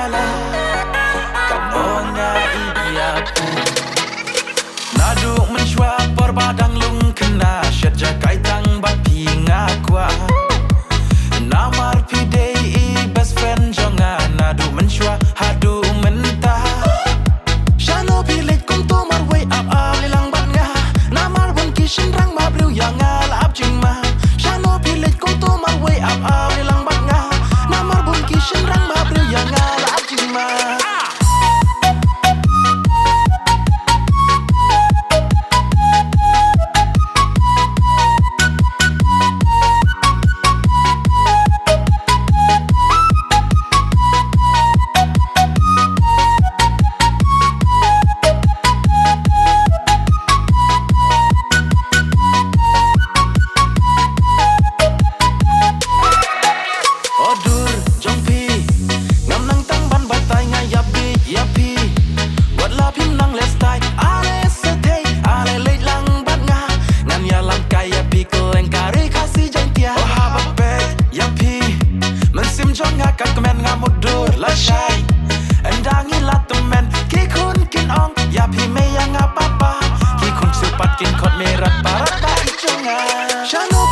bala kanonya iya nadu menshwa perbadang lung kena syadja kaitang bapi ngakwa namar pidei best friend jonga nadu menshwa hadu mentah shano bilik kuntu marway up lilang batnya namar bun kishin rang mabriu yang alap jingma shano bilik kuntu marway up lilang batnya namar bun kishin rang mabriu yang alap jingma Kat kemen ngamudur lasai endangi latumen ki kun kin ong ya pi me yang apa-apa ki kun supat kin kot merat parat ta ijonga shano